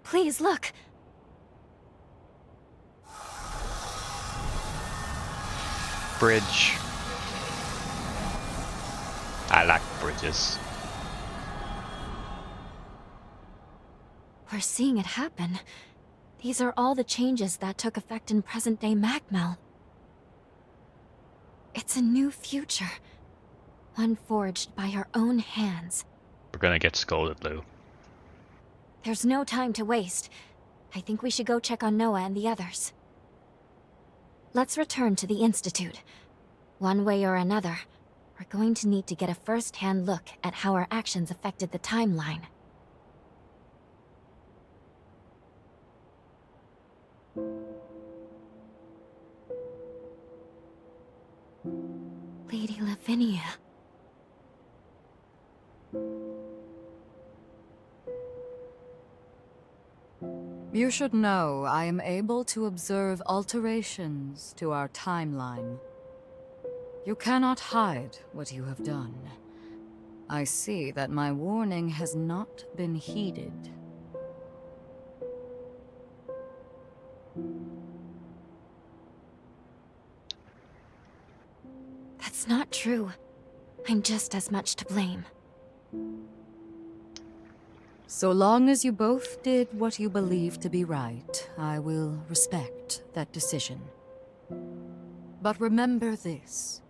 Please, look. Bridge. I like bridges. We're seeing it happen. These are all the changes that took effect in present-day Magmel. It's a new future. One forged by our own hands. We're gonna get scolded, Lou. There's no time to waste. I think we should go check on Noah and the others. Let's return to the Institute. One way or another, we're going to need to get a first-hand look at how our actions affected the timeline. Lady Lavinia. You should know I am able to observe alterations to our timeline. You cannot hide what you have done. I see that my warning has not been heeded. That's not true. I'm just as much to blame. So long as you both did what you believe to be right, I will respect that decision. But remember this.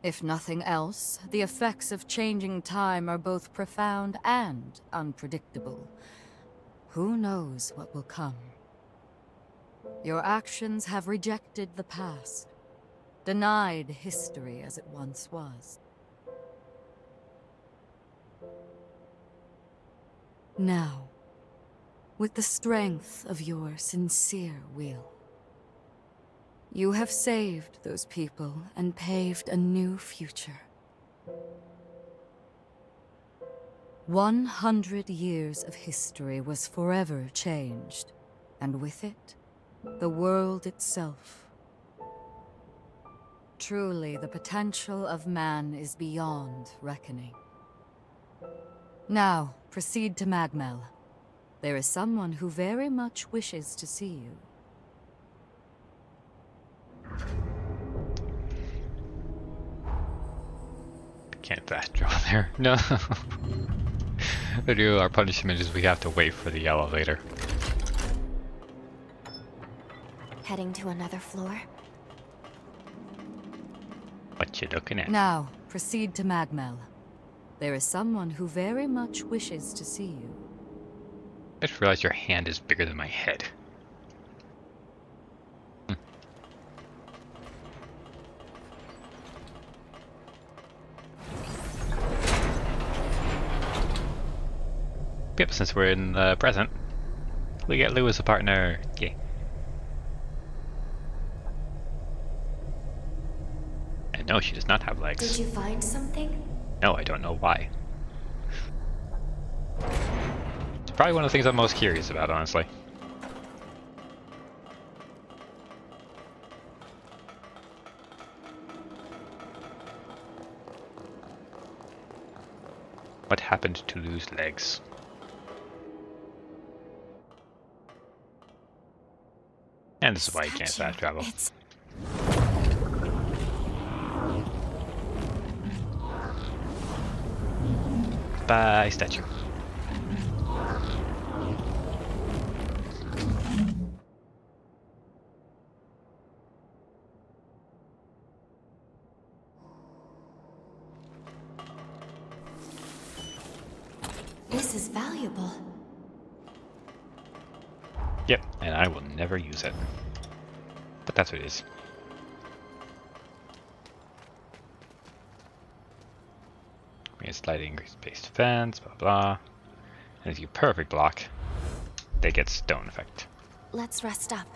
If nothing else, the effects of changing time are both profound and unpredictable. Who knows what will come? Your actions have rejected the past, denied history as it once was. Now, with the strength of your sincere will, you have saved those people and paved a new future. 100 years of history was forever changed, and with it, the world itself. Truly, the potential of man is beyond reckoning. Now, proceed to Magmel. There is someone who very much wishes to see you. Can't fast draw there. No. Our punishment is we have to wait for the elevator. Heading to another floor? What you looking at? Now, proceed to Magmel. There is someone who very much wishes to see you. I just realized your hand is bigger than my head. Yep, since we're in the present, we get Lou as a partner. Yeah. And no, she does not have legs. Did you find something? No, I don't know why. It's probably one of the things I'm most curious about, honestly. What happened to Lou's legs? And this is why you can't fast travel. Bye, statue. This is valuable. Yep, and I will never use it. But that's what it is. We get slightly increased base defense, blah blah. And if you perfect block, they get stone effect. Let's rest up.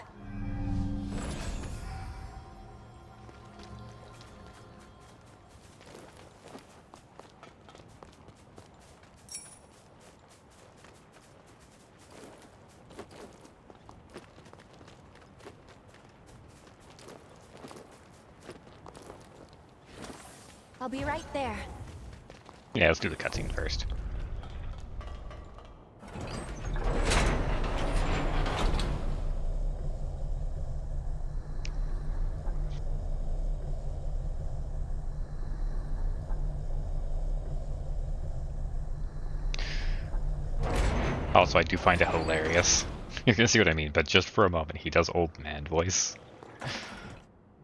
I'll be right there. Yeah, let's do the cutscene first. Also, I do find it hilarious. You're gonna see what I mean, but just for a moment, he does old man voice.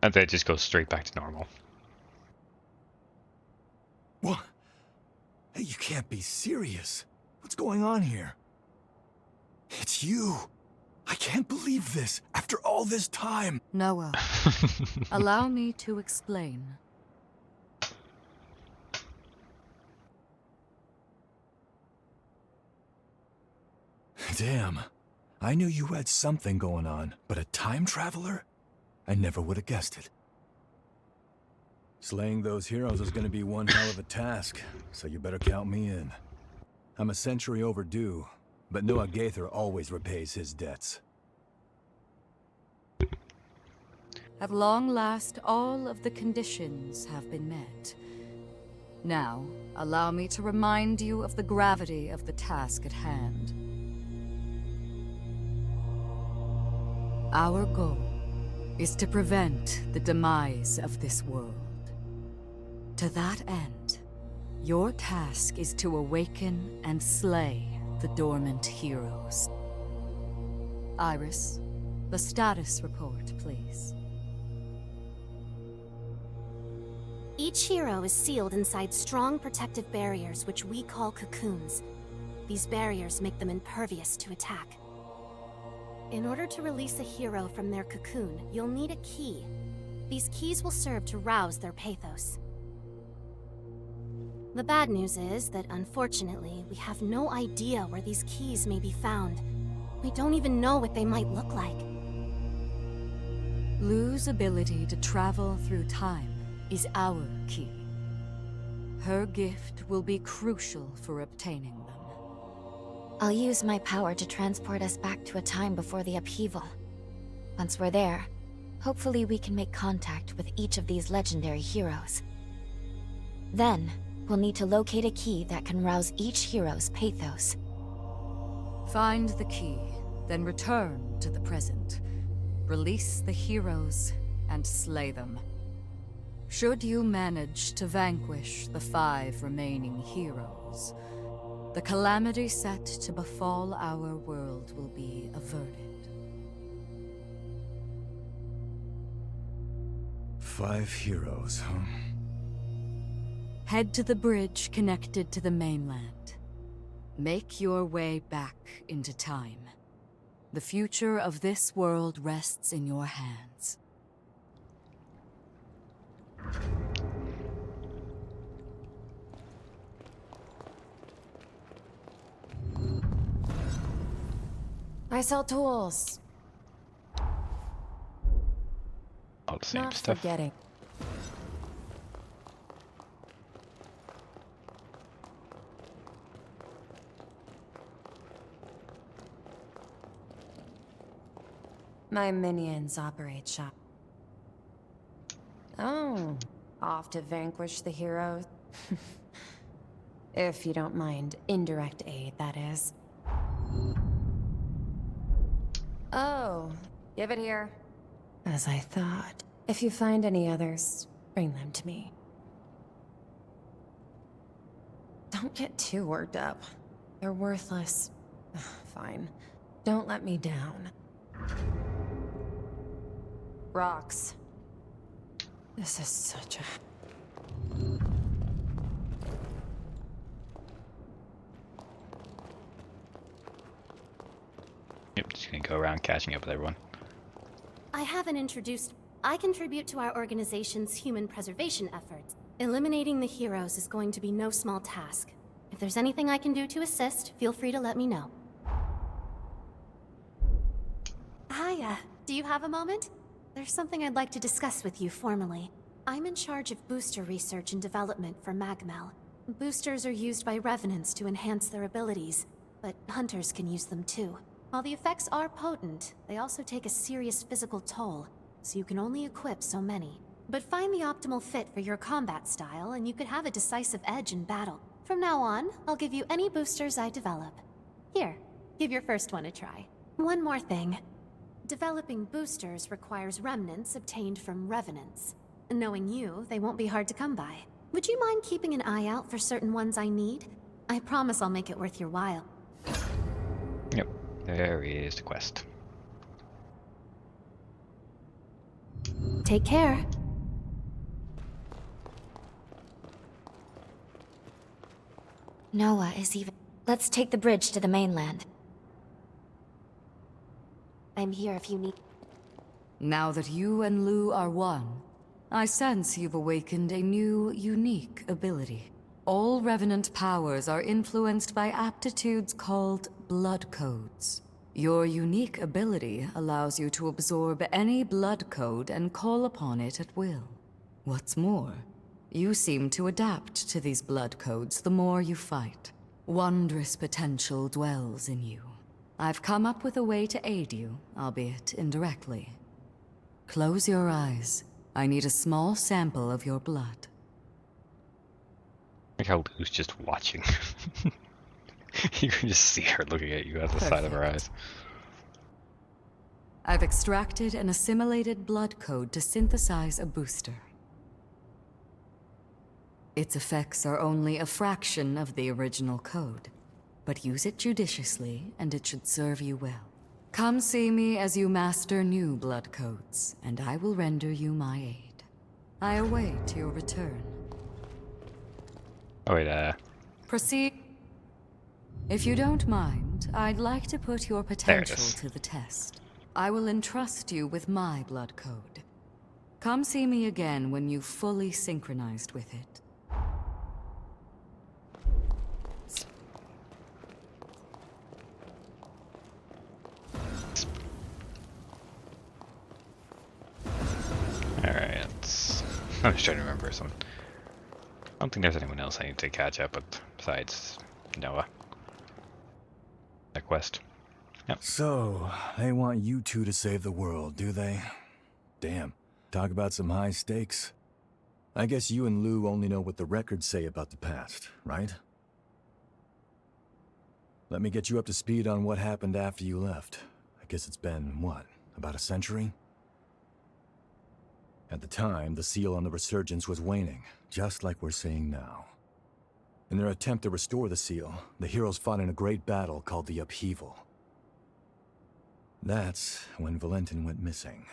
And then it just goes straight back to normal. What? Hey, you can't be serious. What's going on here? It's you. I can't believe this. After all this time. Noah, allow me to explain. Damn. I knew you had something going on, but a time traveler? I never would have guessed it. Slaying those heroes is gonna be one hell of a task, so you better count me in. I'm a century overdue, but Noah Gaither always repays his debts. At long last, all of the conditions have been met. Now, allow me to remind you of the gravity of the task at hand. Our goal is to prevent the demise of this world. To that end, your task is to awaken and slay the dormant heroes. Iris, the status report, please. Each hero is sealed inside strong protective barriers, which we call cocoons. These barriers make them impervious to attack. In order to release a hero from their cocoon, you'll need a key. These keys will serve to rouse their pathos. The bad news is that, unfortunately, we have no idea where these keys may be found. We don't even know what they might look like. Lu's ability to travel through time is our key. Her gift will be crucial for obtaining them. I'll use my power to transport us back to a time before the upheaval. Once we're there, hopefully we can make contact with each of these legendary heroes. Then, we'll need to locate a key that can rouse each hero's pathos. Find the key, then return to the present. Release the heroes and slay them. Should you manage to vanquish the 5 remaining heroes, the calamity set to befall our world will be averted. 5 heroes, huh? Head to the bridge connected to the mainland. Make your way back into time. The future of this world rests in your hands. I sell tools. All the same Not stuff. forgetting. My minions operate shop. Oh, off to vanquish the heroes? If you don't mind indirect aid, that is. Oh, give it here. As I thought. If you find any others, bring them to me. Don't get too worked up. They're worthless. Fine. Don't let me down. Rocks. This is such a... Yep, just gonna go around catching up with everyone. I haven't introduced... I contribute to our organization's human preservation efforts. Eliminating the heroes is going to be no small task. If there's anything I can do to assist, feel free to let me know. Hiya, do you have a moment? There's something I'd like to discuss with you formally. I'm in charge of booster research and development for Magmel. Boosters are used by revenants to enhance their abilities, but hunters can use them too. While the effects are potent, they also take a serious physical toll, so you can only equip so many. But find the optimal fit for your combat style, and you could have a decisive edge in battle. From now on, I'll give you any boosters I develop. Here, give your first one a try. One more thing. Developing boosters requires remnants obtained from revenants. Knowing you, they won't be hard to come by. Would you mind keeping an eye out for certain ones I need? I promise I'll make it worth your while. There is the quest. Take care. Noah is even... Let's take the bridge to the mainland. I'm here if you need. Now that you and Lou are one, I sense you've awakened a new, unique ability. All Revenant powers are influenced by aptitudes called blood codes. Your unique ability allows you to absorb any blood code and call upon it at will. What's more, you seem to adapt to these blood codes the more you fight. Wondrous potential dwells in you. I've come up with a way to aid you, albeit indirectly. Close your eyes. I need a small sample of your blood. Like how Lou's just watching. You can just see her looking at you out the side of her eyes. I've extracted an assimilated blood code to synthesize a booster. Its effects are only a fraction of the original code, but use it judiciously and it should serve you well. Come see me as you master new blood codes, and I will render you my aid. I await your return. Oh wait, Proceed. If you don't mind, I'd like to put your potential is. to the test. I will entrust you with my blood code. Come see me again when you've fully synchronized with it. alright, I'm just trying to remember something. I don't think there's anyone else I need to catch up with besides Noah. The quest. Yep. So, they want you two to save the world, do they? Damn. Talk about some high stakes. I guess you and Lou only know what the records say about the past, right? Let me get you up to speed on what happened after you left. I guess it's been, what, about a century? At the time, the seal on the Resurgence was waning, just like we're seeing now. In their attempt to restore the seal, the heroes fought in a great battle called the Upheaval. That's when Valentin went missing.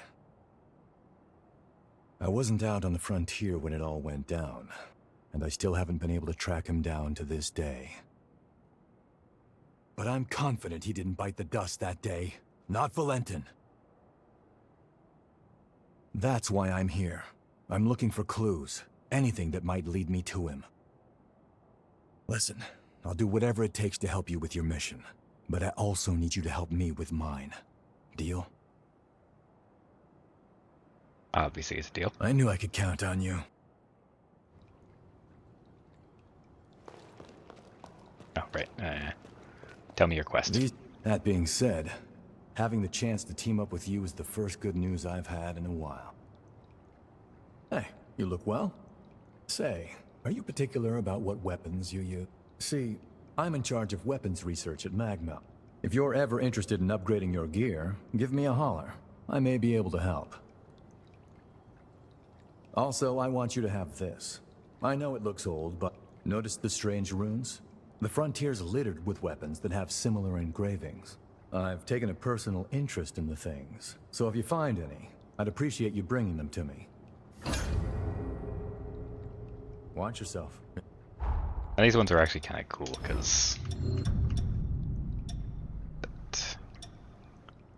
I wasn't out on the frontier when it all went down, and I still haven't been able to track him down to this day. But I'm confident he didn't bite the dust that day. Not Valentin. That's why I'm here. I'm looking for clues. Anything that might lead me to him. Listen, I'll do whatever it takes to help you with your mission. But I also need you to help me with mine. Deal? Obviously it's a deal. I knew I could count on you. Oh, right. Tell me your quest. That being said, having the chance to team up with you is the first good news I've had in a while. Hey, you look well. Say, are you particular about what weapons you use? See, I'm in charge of weapons research at Magma. If you're ever interested in upgrading your gear, give me a holler. I may be able to help. Also, I want you to have this. I know it looks old, but notice the strange runes? The frontier's littered with weapons that have similar engravings. I've taken a personal interest in the things, so if you find any, I'd appreciate you bringing them to me. Watch yourself. And these ones are actually kind of cool because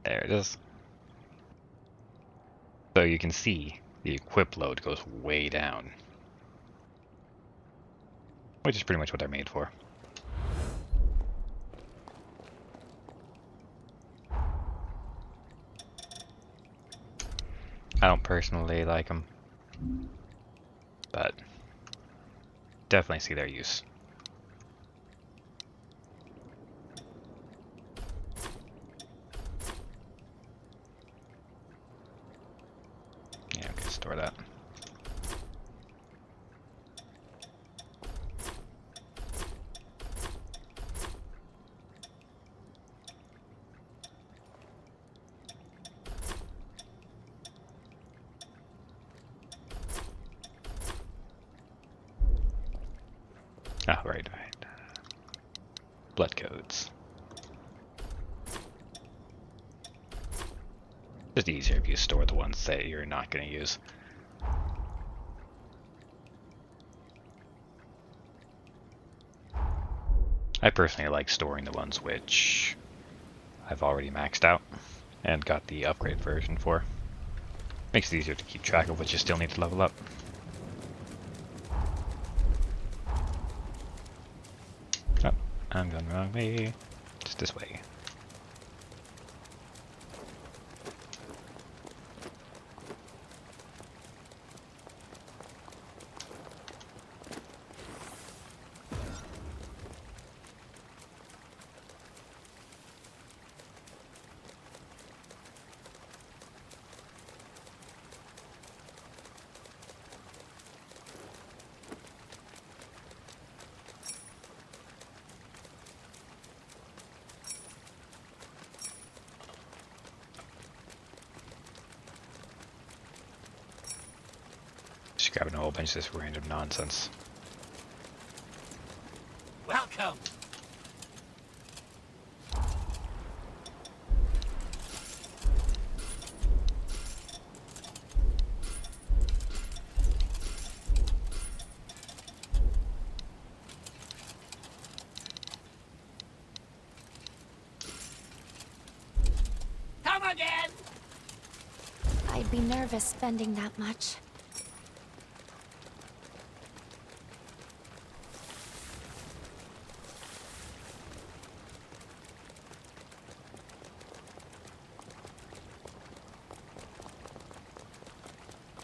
there it is. So you can see the equip load goes way down, which is pretty much what they're made for. I don't personally like them, but definitely see their use. Yeah, I'm gonna store that. Oh, right. Blood codes. Just easier if you store the ones that you're not going to use. I personally like storing the ones which I've already maxed out and got the upgrade version for. Makes it easier to keep track of what you still need to level up. Oh, I'm going the wrong way. Just this way. Just grabbing a whole bunch of this random nonsense. Welcome. Come again. I'd be nervous spending that much.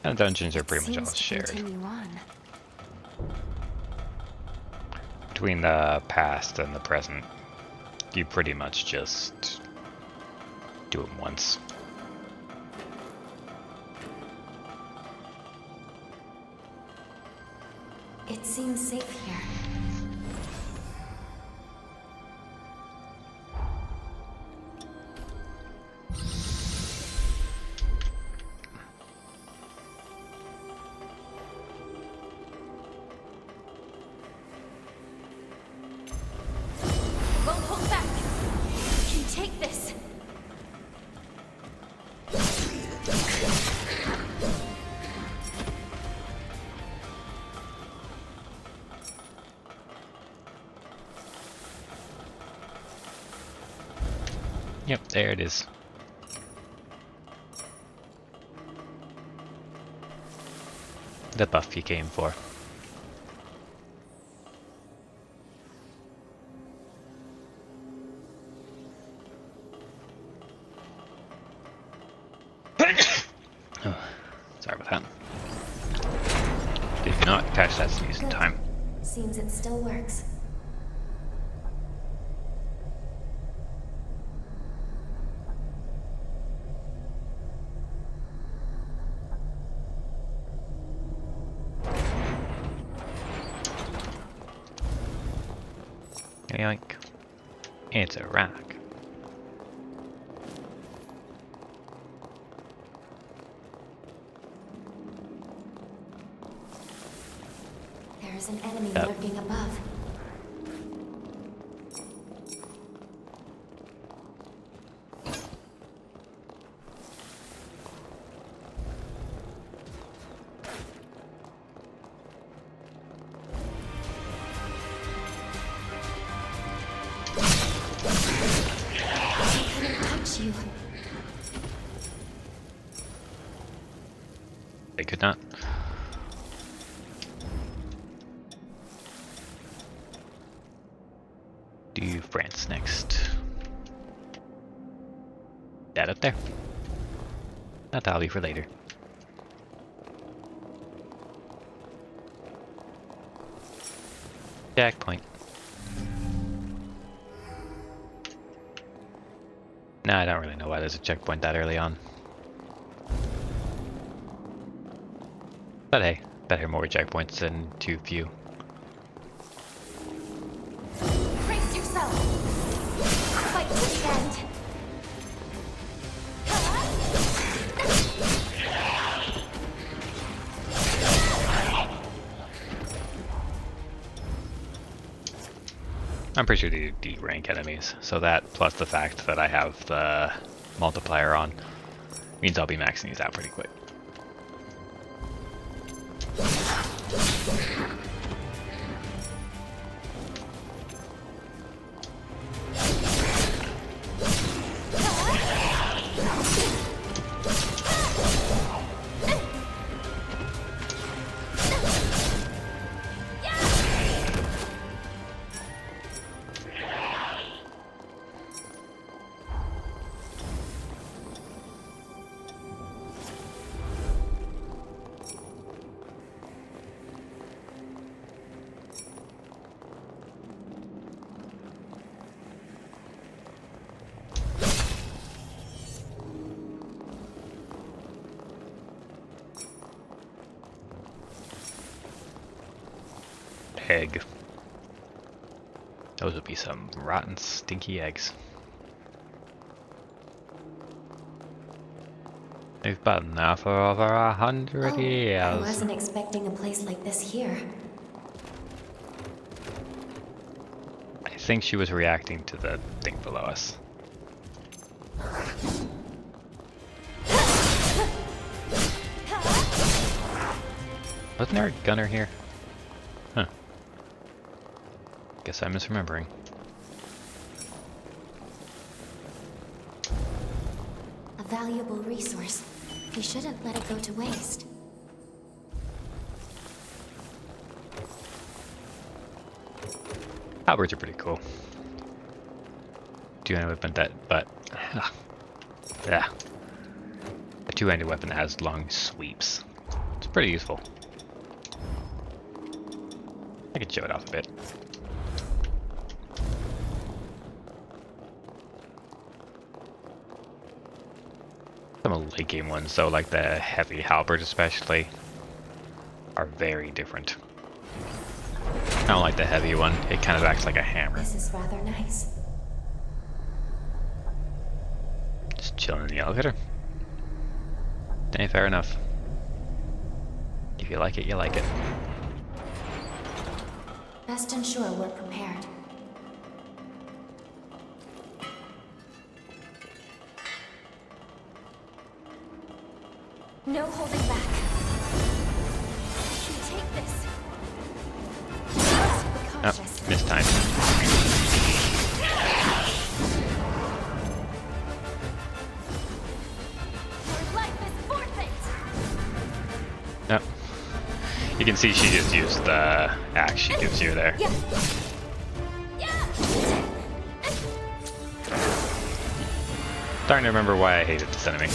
And dungeons are pretty much all Seems to shared. continue on. Between the past and the present, you pretty much just do them once. It seems safe here. Won't hold back. You can take this. Yep, there it is. The buff you came for. Oh, sorry about that. If you not catch that sneeze in time. Seems it still works. Yoink. It's a rock. There is an enemy Yep. lurking above. I couldn't touch you. They could not. Do France next. That up there. That'll be for later. Checkpoint. Nah, I don't really know why there's a checkpoint that early on. But hey, better more checkpoints than too few. Brace yourself. Fight to the end. I'm pretty sure they de-rank enemies, so that plus the fact that I have the multiplier on Means I'll be maxing these out pretty quick. Egg. Those would be some rotten, stinky eggs. They've been there for over 100 years. I wasn't expecting a place like this here. I think she was reacting to the thing below us. Wasn't there a gunner here? Huh. Guess I'm misremembering. A valuable resource. We shouldn't let it go to waste. Halberds are pretty cool. Two-handed weapon but yeah. A two-handed weapon that has long sweeps. It's pretty useful. I could show it off a bit. Some late game ones, though, like the heavy halberd especially, are very different. I don't like the heavy one. It kind of acts like a hammer. This is rather nice. Just chilling in the elevator. Hey, fair enough. If you like it, you like it. Best ensure we're prepared. No holding back. We take this. Be cautious. Oh, missed time. Your life is forfeit. Yep. You can see she just used the axe she gives you there. Yeah. Yeah. Starting to remember why I hated this enemy.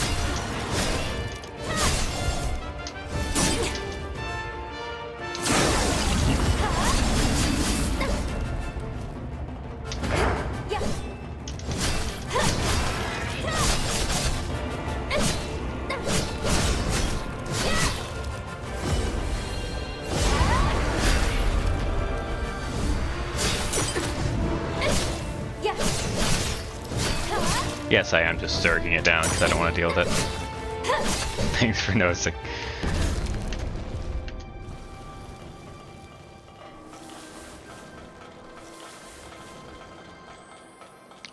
Yes, I am just zerging it down because I don't want to deal with it. Thanks for noticing.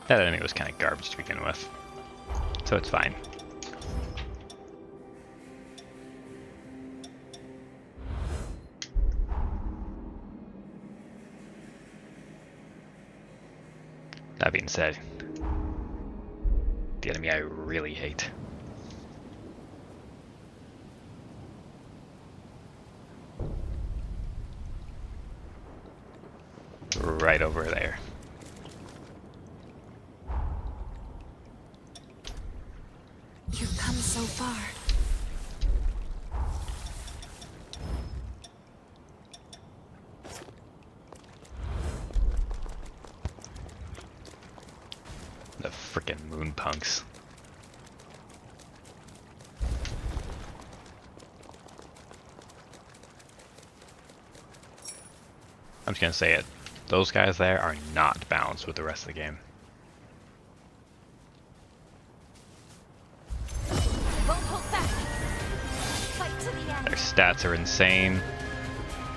That enemy was kind of garbage to begin with, so it's fine. That being said, the enemy I really hate. Right over there. You've come so far. The frickin' moon punks. I'm just gonna say it. Those guys there are not balanced with the rest of the game. Won't hold back. Fight to the end. Their stats are insane.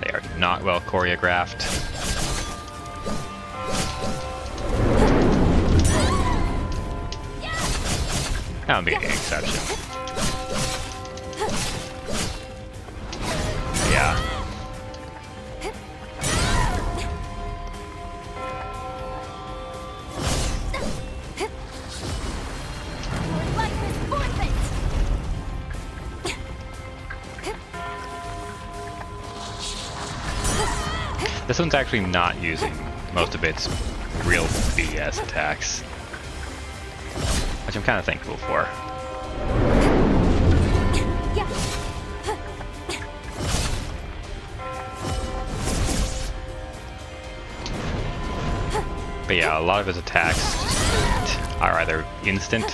They are not well choreographed. That would be an exception. This one's actually not using most of its real BS attacks, which I'm kind of thankful for. But yeah, a lot of his attacks are either instant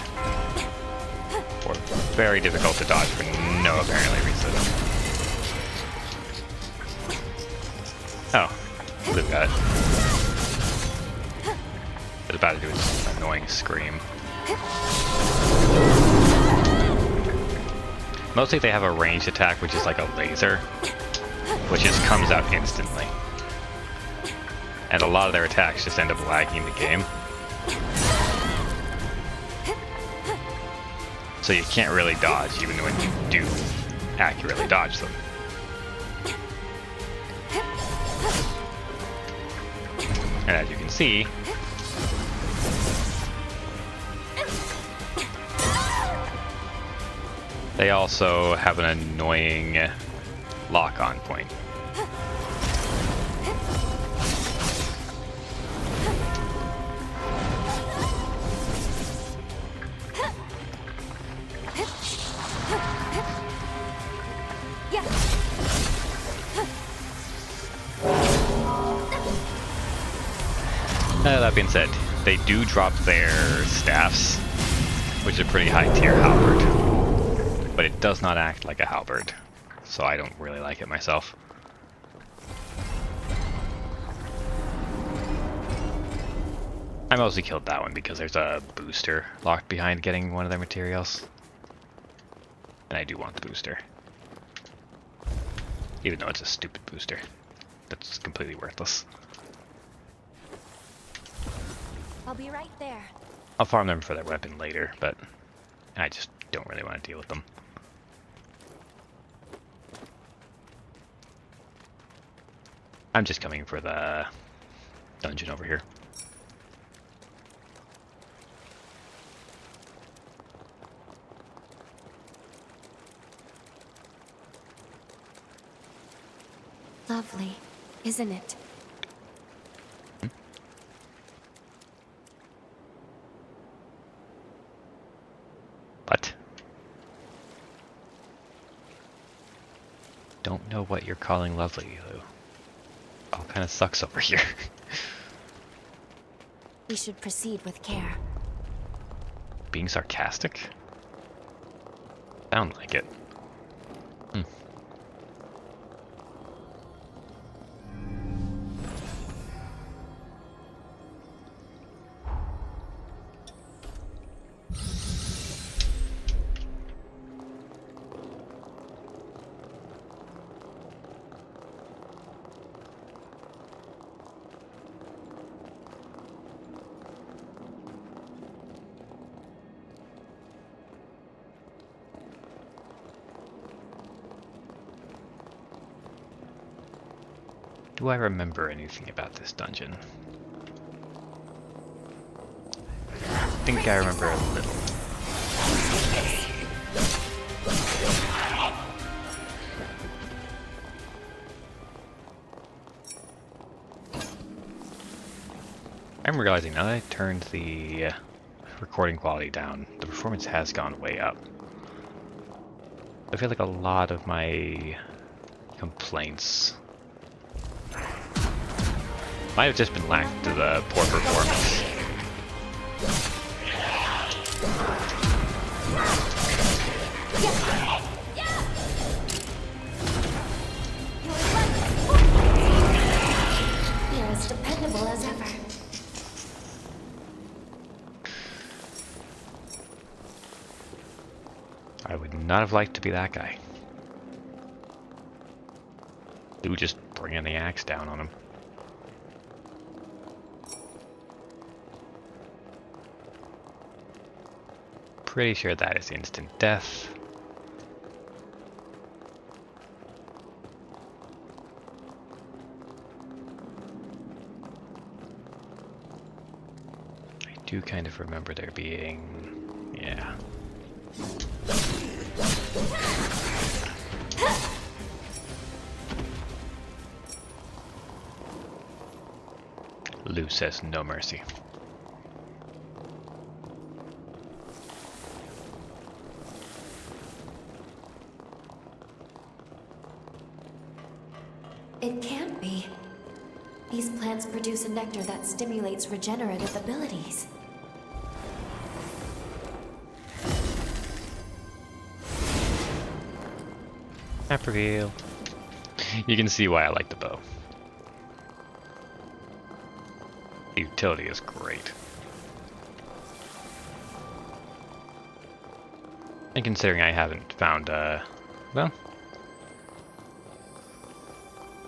or very difficult to dodge for no apparent reason. Oh, blue guy. It's about to do its annoying scream. Mostly they have a ranged attack, which is like a laser, which just comes out instantly. And a lot of their attacks just end up lagging the game. So you can't really dodge even when you do accurately dodge them. And as you can see, they also have an annoying lock-on point. That being said, they do drop their staffs, which is a pretty high tier halberd, but it does not act like a halberd, so I don't really like it myself. I mostly killed that one because there's a booster locked behind getting one of their materials, and I do want the booster, even though it's a stupid booster that's completely worthless. I'll be right there. I'll farm them for their weapon later, but I just don't really want to deal with them. I'm just coming for the dungeon over here. Lovely, isn't it? What? Don't know what you're calling lovely, Lou. All kind of sucks over here. We should proceed with care. Being sarcastic? Sound like it. Do I remember anything about this dungeon? I think I remember a little. I'm realizing now that I turned the recording quality down, the performance has gone way up. I feel like a lot of my complaints might have just been lacked to the poor performance. You're as dependable as ever. I would not have liked to be that guy. Dude, just bringing the axe down on him. Pretty sure that is instant death. I do kind of remember there being... yeah. Blue says no mercy. It can't be. These plants produce a nectar that stimulates regenerative abilities. Map reveal. You can see why I like the bow. The utility is great. And considering I haven't found, well,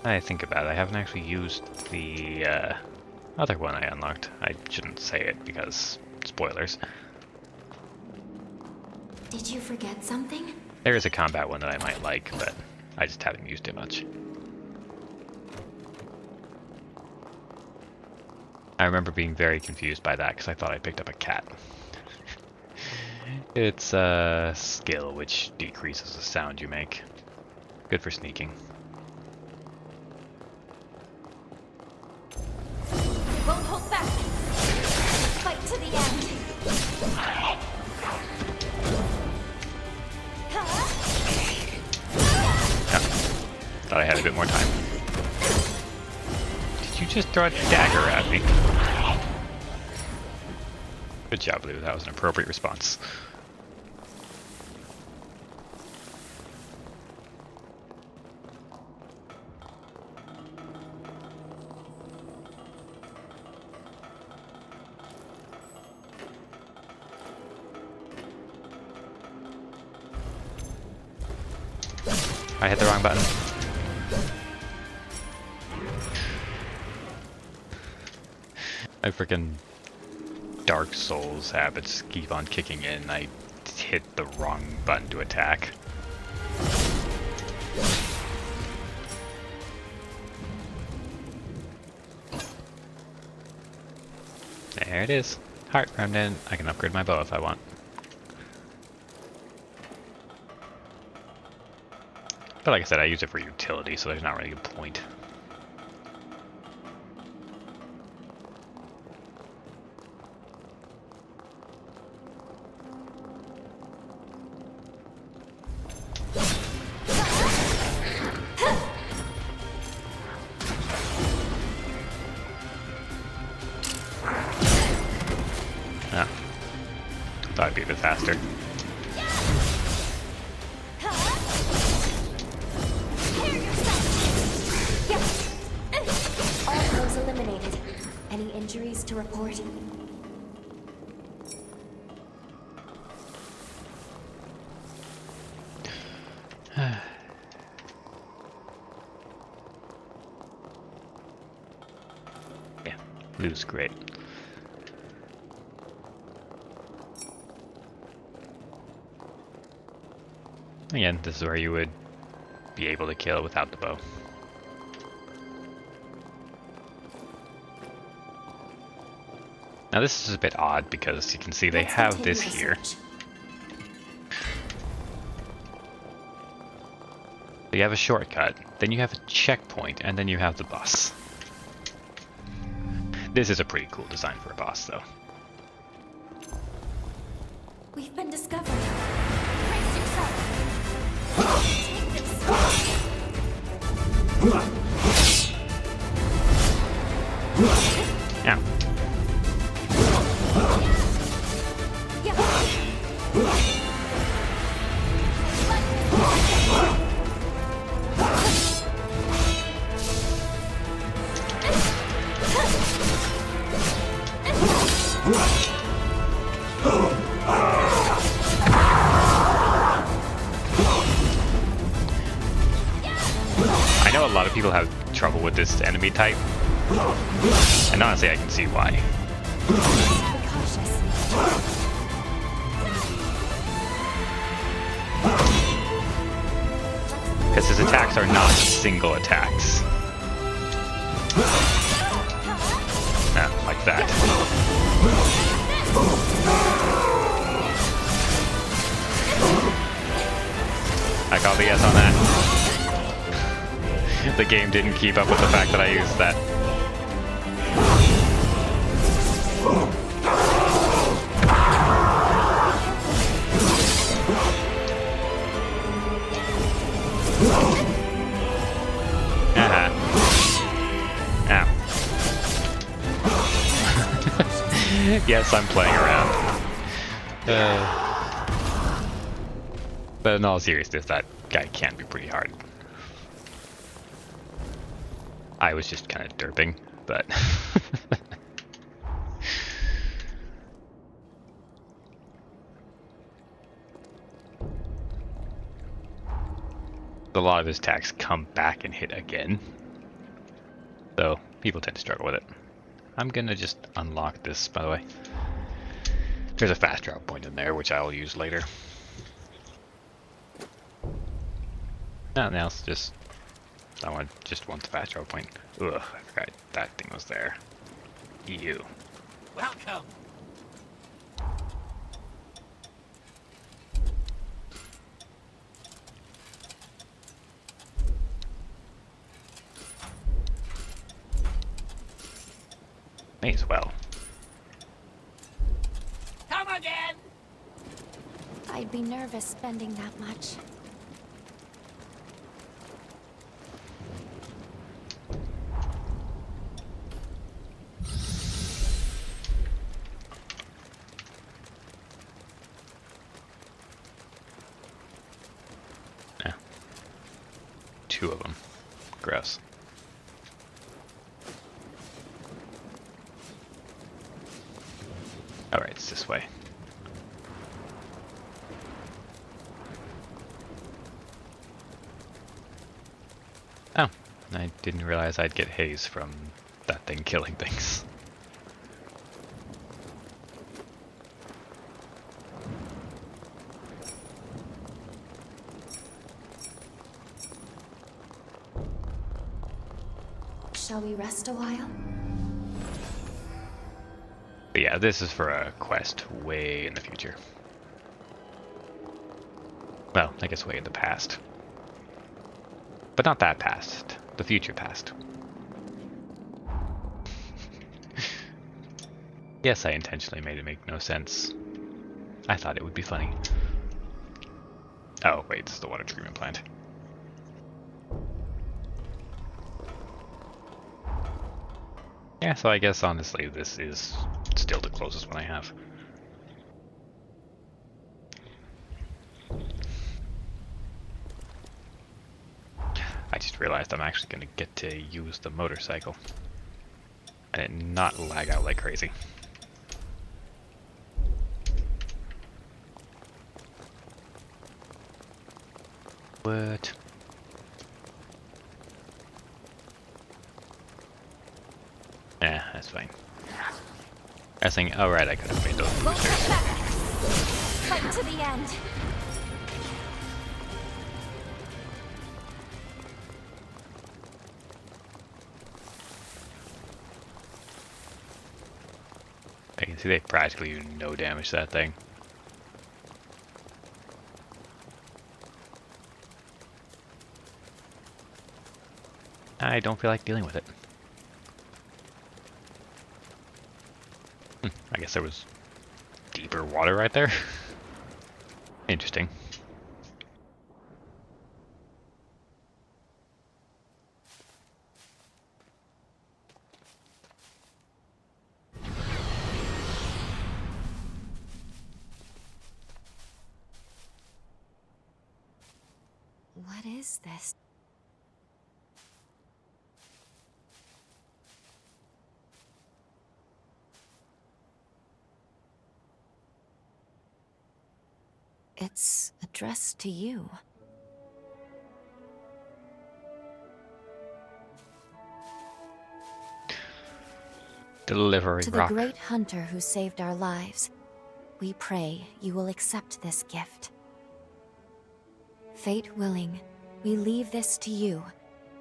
I think about it, I haven't actually used the, other one I unlocked. I shouldn't say it because spoilers. Did you forget something? There is a combat one that I might like, but I just haven't used it much. I remember being very confused by that because I thought I picked up a cat. It's a skill which decreases the sound you make. Good for sneaking. Won't hold back. Fight to the end. Thought I had a bit more time. Did you just throw a dagger at me? Good job, Blue. That was an appropriate response. I hit the wrong button. My freaking Dark Souls habits keep on kicking in. I hit the wrong button to attack. There it is. Heart Remnant. I can upgrade my bow if I want. But like I said, I use it for utility, so there's not really a point. Ah, thought it'd be a bit faster. Eliminated. Any injuries to report? Yeah, Blue's great. Again, this is where you would be able to kill without the bow. Now this is a bit odd because you can see they have this here. So you have a shortcut, then you have a checkpoint, and then you have the boss. This is a pretty cool design for a boss, though. We've been discovered. Brace yourself. Take this. Ow. I know a lot of people have trouble with this enemy type, and honestly I can see why. Be cautious. Because his attacks are not single attacks. No, like that. I call BS on that. The game didn't keep up with the fact that I used that. Yes, I'm playing around. But in all seriousness, that guy can be pretty hard. I was just kind of derping, but... a lot of his attacks come back and hit again. So, people tend to struggle with it. I'm gonna just unlock this, by the way. There's a fast travel point in there, which I'll use later. Nothing else, just... just want the fast travel point. Ugh, I forgot that thing was there. Ew. Welcome. May as well. Come again. I'd be nervous spending that much. Yeah. 2 of them. Gross. Alright, it's this way. Oh, I didn't realize I'd get haze from that thing killing things. Shall we rest a while? But yeah, this is for a quest way in the future. Well, I guess way in the past. But not that past, the future past. Yes, I intentionally made it make no sense. I thought it would be funny. Oh, wait, this is the water treatment plant. Yeah, so I guess honestly this is still the closest one I have. I just realized I'm actually going to get to use the motorcycle. And it not lag out like crazy. What? Yeah, that's fine. I was thinking, oh right, I could have made those boosters. Fight to the end. I can see they practically do no damage to that thing. I don't feel like dealing with it. I guess there was deeper water right there. Interesting. What is this? It's addressed to you. Delivery To the rock. great hunter who saved our lives, we pray you will accept this gift. Fate willing, we leave this to you,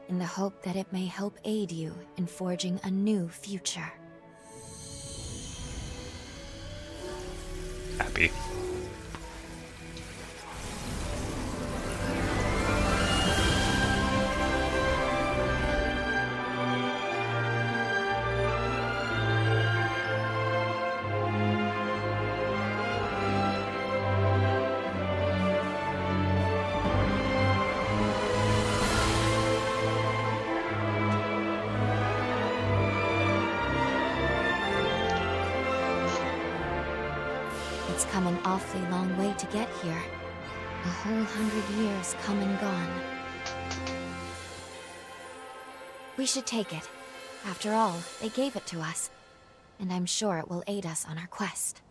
in the hope that it may help aid you in forging a new future. Happy. It's come an awfully long way to get here. A whole 100 years come and gone. We should take it. After all, they gave it to us. And I'm sure it will aid us on our quest.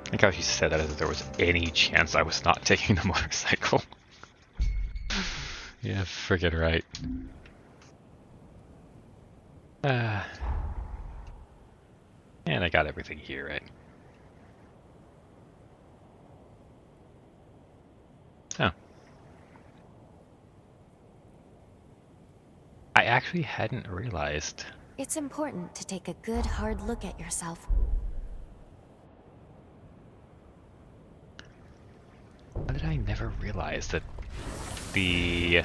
I think how she said that as if there was any chance I was not taking the motorcycle. Yeah, friggin' right. And I got everything here, right? Oh. I actually hadn't realized. It's important to take a good hard look at yourself. How did I never realize that the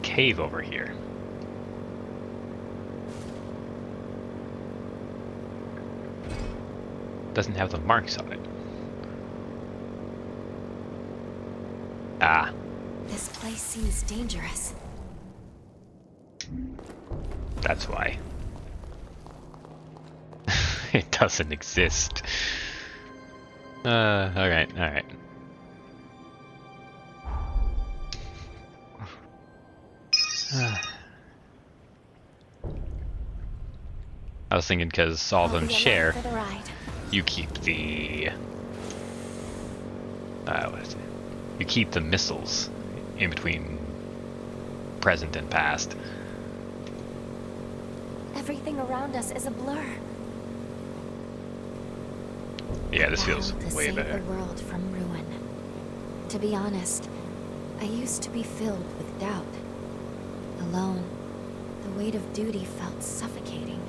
cave over here doesn't have the marks on it? Ah, This place seems dangerous. that's why. It doesn't exist. Alright, alright. I was thinking because all of I'll them be along share, for the ride. you keep the... what is it? You keep the missiles in between present and past. Everything around us is a blur. Yeah, this feels Battle to way save better. the world from ruin. To be honest, I used to be filled with doubt. Alone, the weight of duty felt suffocating.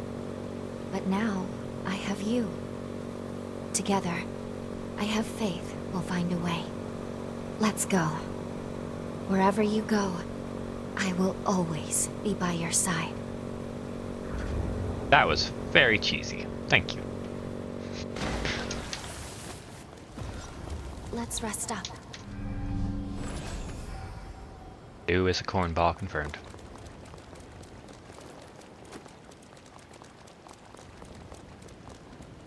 But now, I have you. Together, I have faith we'll find a way. Let's go. Wherever you go, I will always be by your side. That was very cheesy. Thank you. Let's rest up. Who is a cornball confirmed?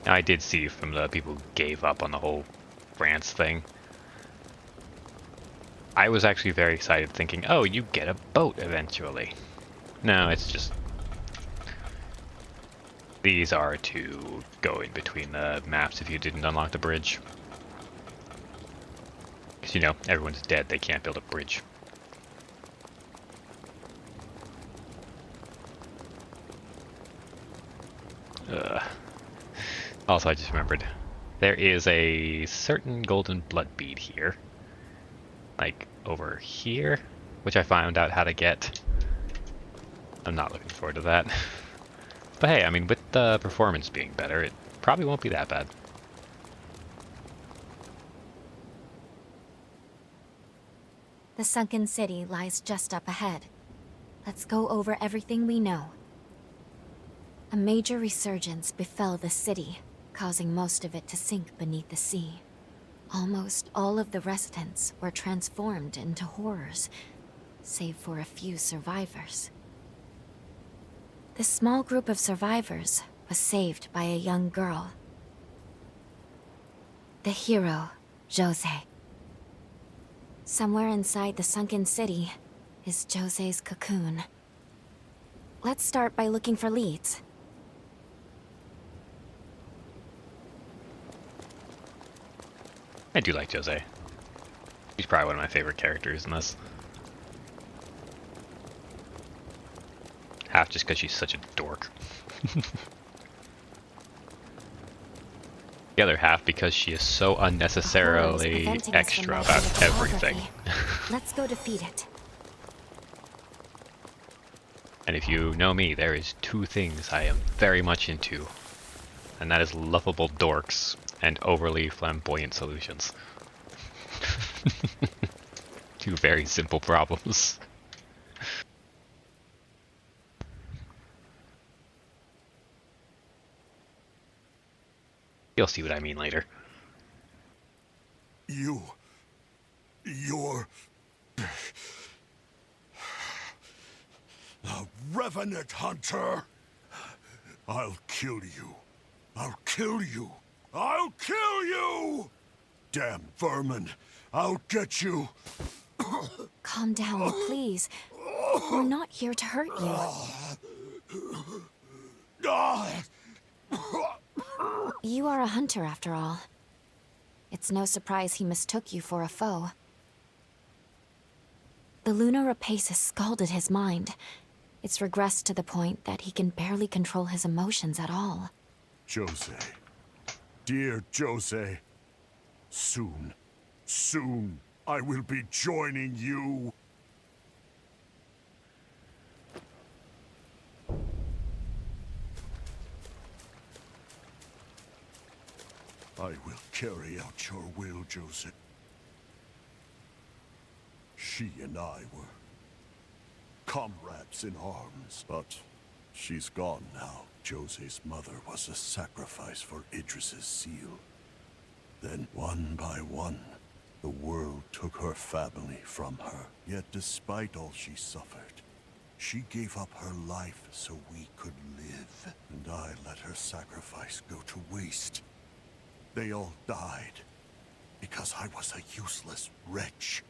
Now, I did see from the people who gave up on the whole France thing. I was actually very excited thinking, oh, you get a boat eventually. No, it's just... These are to go in between the maps if you didn't unlock the bridge. Because, you know, everyone's dead, they can't build a bridge. Also, I just remembered, there is a certain golden blood bead here. Like, over here, which I found out how to get. I'm not looking forward to that. But hey, I mean, with the performance being better, it probably won't be that bad. The sunken city lies just up ahead. Let's go over everything we know. A major resurgence befell the city, causing most of it to sink beneath the sea. Almost all of the residents were transformed into horrors, save for a few survivors. This small group of survivors was saved by a young girl. The hero, Jose. Somewhere inside the sunken city is Jose's cocoon. Let's start by looking for leads. I do like Jose. He's probably one of my favorite characters in this. Half just because she's such a dork. The other half because she is so unnecessarily Preventing us from extra writing about the everything. biography. Let's go defeat it. And if you know me, there is two things I am very much into. And that is lovable dorks and overly flamboyant solutions. Two very simple problems. You'll see what I mean later. You're... a revenant hunter! I'll kill you. I'll kill you. I'll kill you! Damn vermin! I'll get you! Calm down, please. We're not here to hurt you. You are a hunter, after all. It's no surprise he mistook you for a foe. The lunar rapace has scalded his mind. It's regressed to the point that he can barely control his emotions at all. Jose. Dear Jose. Soon, soon, I will be joining you. I will carry out your will, Jose. She and I were comrades in arms, but she's gone now. Jose's mother was a sacrifice for Idris's seal. Then, one by one, the world took her family from her. Yet despite all she suffered, she gave up her life so we could live. And I let her sacrifice go to waste. They all died because I was a useless wretch.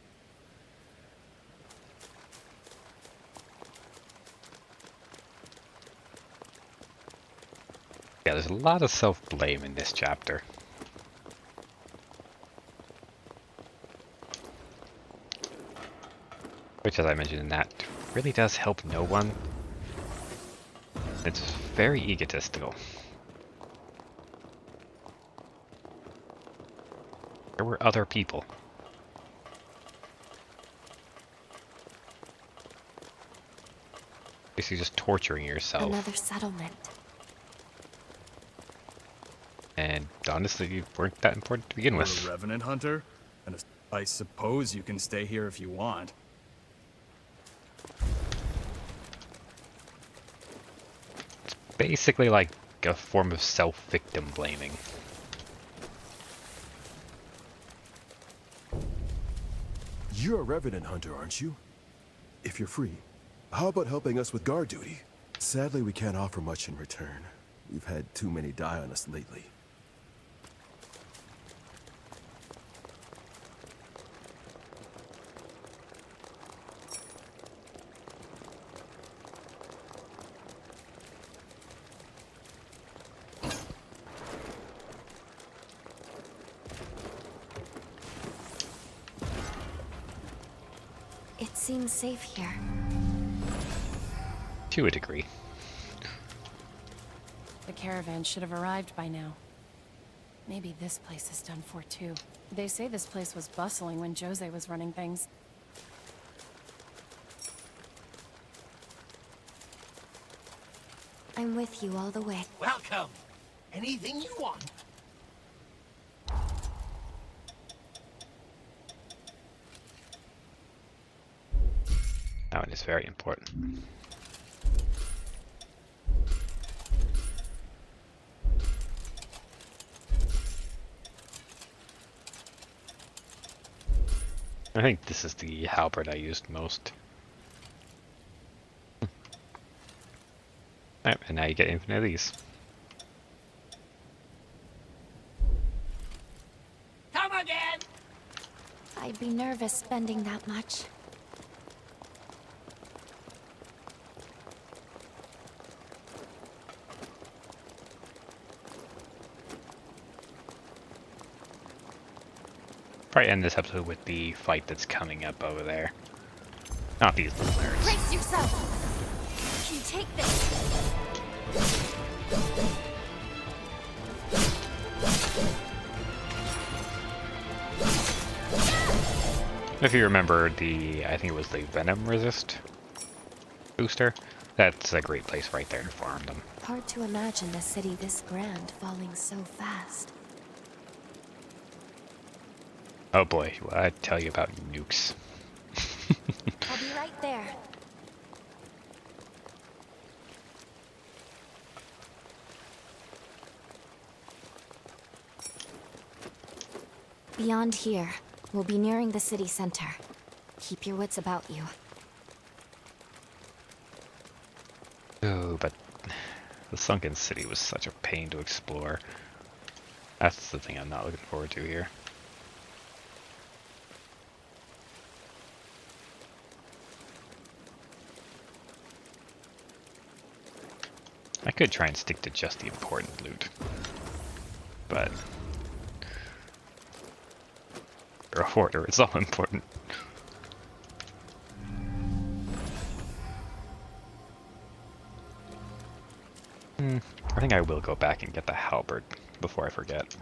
Yeah, there's a lot of self-blame in this chapter. Which, as I mentioned in that, really does help no one. It's very egotistical. There were other people. Basically just torturing yourself. Another settlement. And honestly, you weren't that important to begin You're with. a revenant hunter, and I suppose you can stay here if you want. Basically like a form of self-victim blaming. You're a revenant hunter, aren't you? If you're free, how about helping us with guard duty? Sadly, we can't offer much in return. We've had too many die on us lately. It seems safe here. To a degree. The caravan should have arrived by now. Maybe this place is done for too. They say this place was bustling when Jose was running things. I'm with you all the way. Welcome. Anything you want. That one is very important. I think this is the halberd I used most. Alright, and now you get infinite of these. Come again. I'd be nervous spending that much. Probably end this episode with the fight that's coming up over there. Not these little nerds. Brace yourself! You take this! If you remember the, I think it was the Venom Resist booster, that's a great place right there to farm them. Hard to imagine a city this grand falling so fast. Oh boy, what I tell you about nukes. I'll be right there. Beyond here, we'll be nearing the city center. Keep your wits about you. Oh, but the sunken city was such a pain to explore. That's the thing I'm not looking forward to here. I could try and stick to just the important loot, but you're a hoarder, it's all important. I think I will go back and get the halberd before I forget.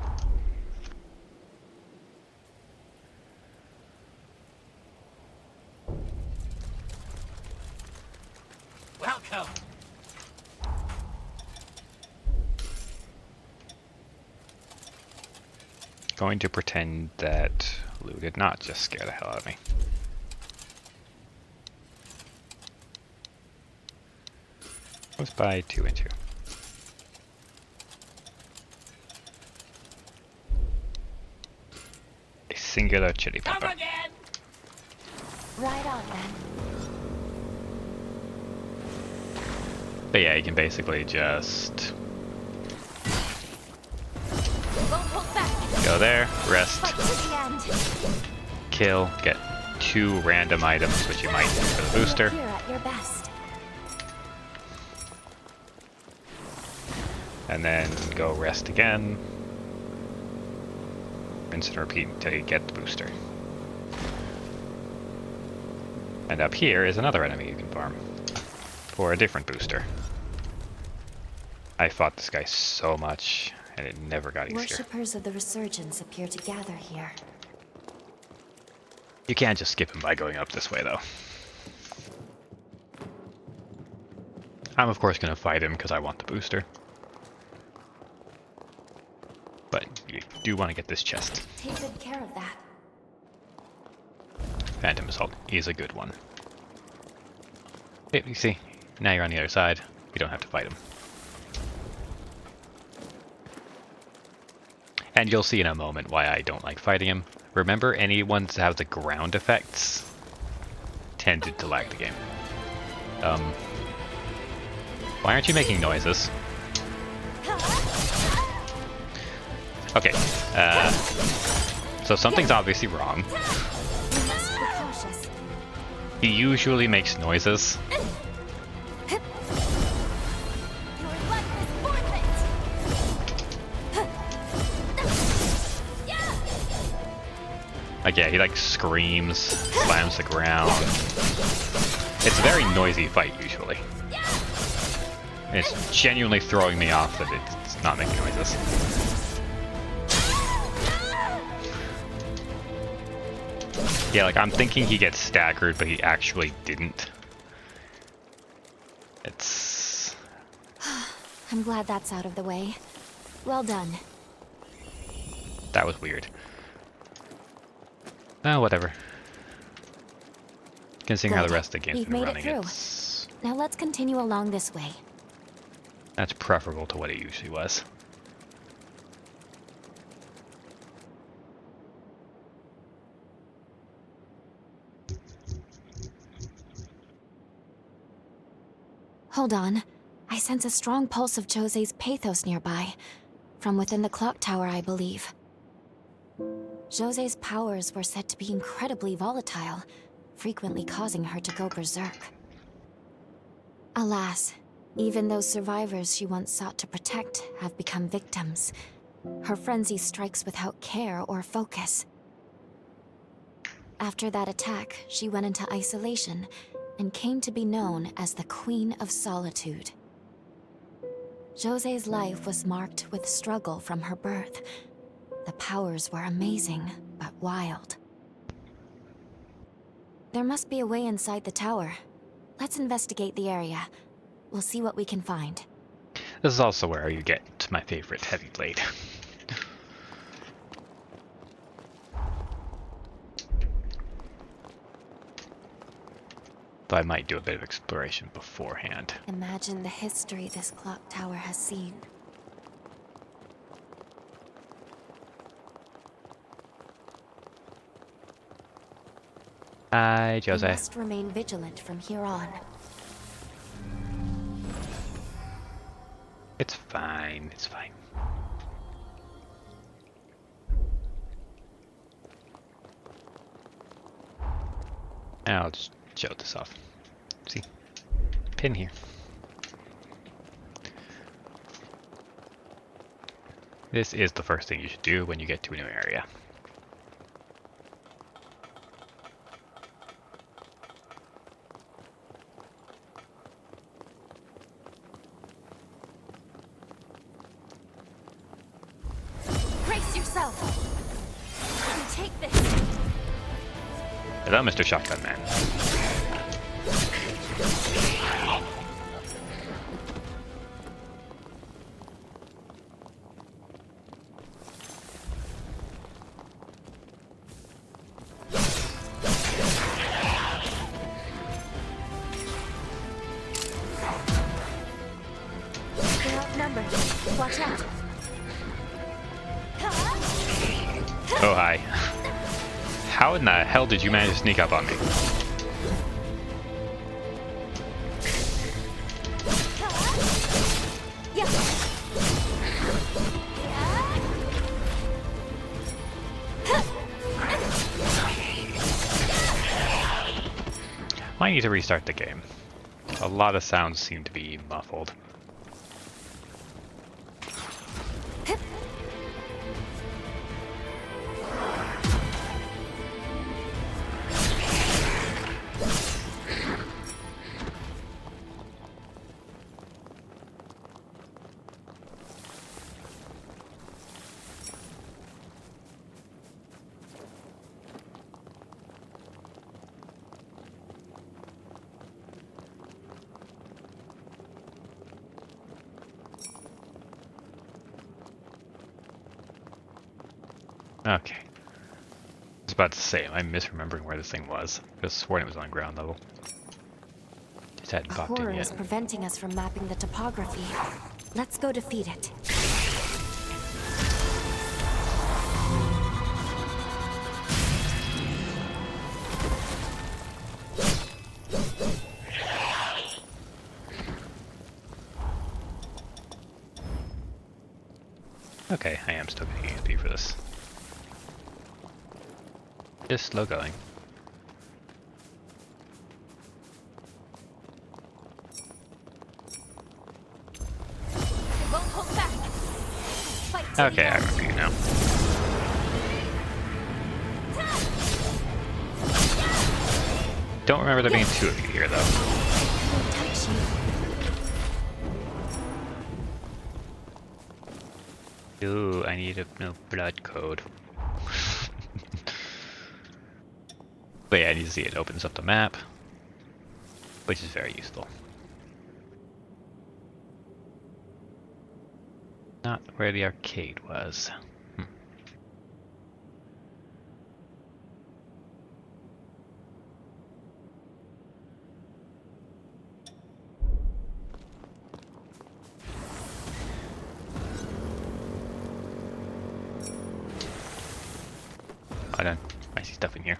Welcome. Going to pretend that Lou did not just scare the hell out of me. Let's buy 2 and 2. A singular chili Come pepper. again. Right on, then. But yeah, you can basically just Won't hold back. go there, rest, Fight to the end. kill, get 2 random items, which you might need for the booster. You're at your best. And then go rest again. Rinse and repeat until you get the booster. And up here is another enemy you can farm for a different booster. I fought this guy so much, and it never got easier. Worshippers of the Resurgence appear to gather here. You can't just skip him by going up this way, though. I'm of course going to fight him because I want the booster. But you do want to get this chest. Take good care of that. Phantom Assault is a good one. Okay, you see, now you're on the other side. You don't have to fight him. And you'll see in a moment why I don't like fighting him. Remember, any ones that have the ground effects tended to lag the game. Why aren't you making noises? Okay, so something's obviously wrong. We must be cautious. He usually makes noises. Your life is forfeit. Like, yeah, he like screams, slams the ground. It's a very noisy fight usually. And it's genuinely throwing me off that it's not making noises. Yeah, like I'm thinking he gets staggered, but he actually didn't. It's... I'm glad that's out of the way. Well done. that was weird. Oh, whatever. Considering how the Good. rest of the game's We've been made it running, through. it's... Now let's continue along this way. that's preferable to what it usually was. Hold on. I sense a strong pulse of Jose's pathos nearby. From within the clock tower, I believe. Jose's powers were said to be incredibly volatile, frequently causing her to go berserk. Alas, even those survivors she once sought to protect have become victims. Her frenzy strikes without care or focus. After that attack, she went into isolation and came to be known as the Queen of Solitude. Jose's life was marked with struggle from her birth. The powers were amazing, but wild. There must be a way inside the tower. Let's investigate the area. We'll see what we can find. This is also where you get my favorite heavy blade. Though I might do a bit of exploration beforehand. Imagine the history this clock tower has seen. Hi, We Jose. must remain vigilant from here on. It's fine, it's fine. I'll just show this off. See? Pin here. This is the first thing you should do when you get to a new area. Brace yourself! You can take this! Hello, Mr. Shotgun Man. They're outnumbered. Watch out! Oh, hi. How in the hell did you manage to sneak up on me? Might need to restart the game. A lot of sounds seem to be muffled. Okay. I was about to say, I'm misremembering where this thing was. I could have sworn it was on ground level. Just hadn't A popped in horror yet. is preventing us from mapping the topography. Let's go defeat it. Okay, I am still getting EXP for this. Just slow going. It won't hold back. Fight to the Okay, I end. remember you now. Don't remember there being two of you here, though. Won't touch you. Ooh, I need a no blood code. But yeah, I need to see it opens up the map, which is very useful. Not where the arcade was. Hold on, I see stuff in here.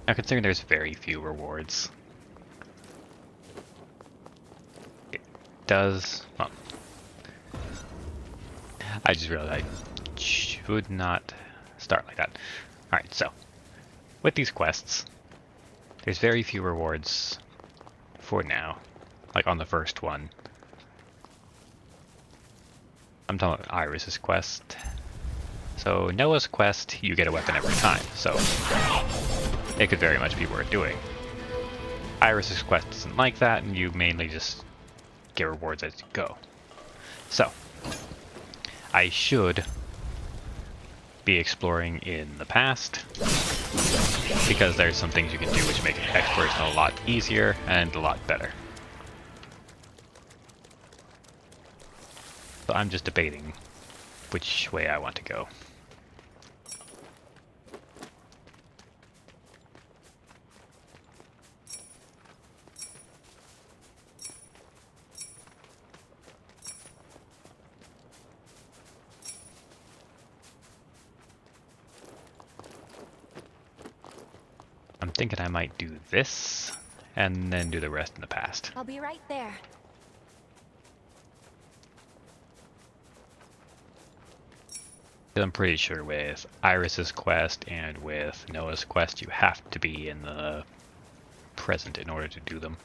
Now considering there's very few rewards, it does, well, I just realized I should not start like that. Alright, so, with these quests, there's very few rewards for now, like on the first one. I'm talking about Iris's quest. So Noah's quest, you get a weapon every time, so it could very much be worth doing. Iris's quest isn't like that, and you mainly just get rewards as you go. So, I should be exploring in the past, because there's some things you can do which make exploration a lot easier and a lot better. So I'm just debating which way I want to go. thinking I might do this, and then do the rest in the past. I'll be right there. I'm pretty sure with Iris's quest and with Noah's quest, you have to be in the present in order to do them.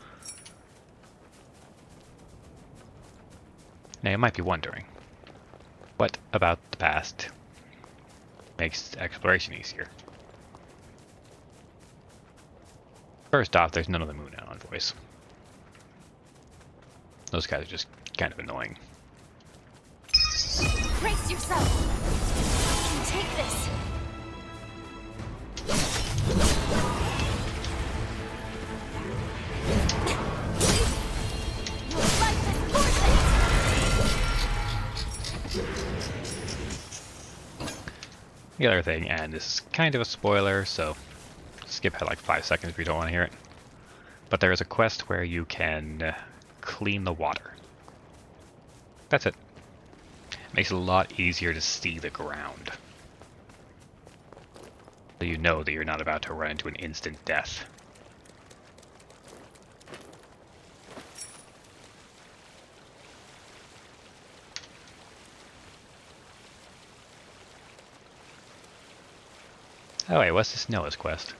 Now you might be wondering, what about the past makes exploration easier? First off, there's none of the Moon envoys. Those guys are just kind of annoying. Brace yourself! You can take this! Your life is worth it! The other thing, and this is kind of a spoiler, so skip ahead like 5 seconds if you don't want to hear it. But there is a quest where you can clean the water. That's it. Makes it a lot easier to see the ground. So you know that you're not about to run into an instant death. Oh wait, what's this Noah's quest?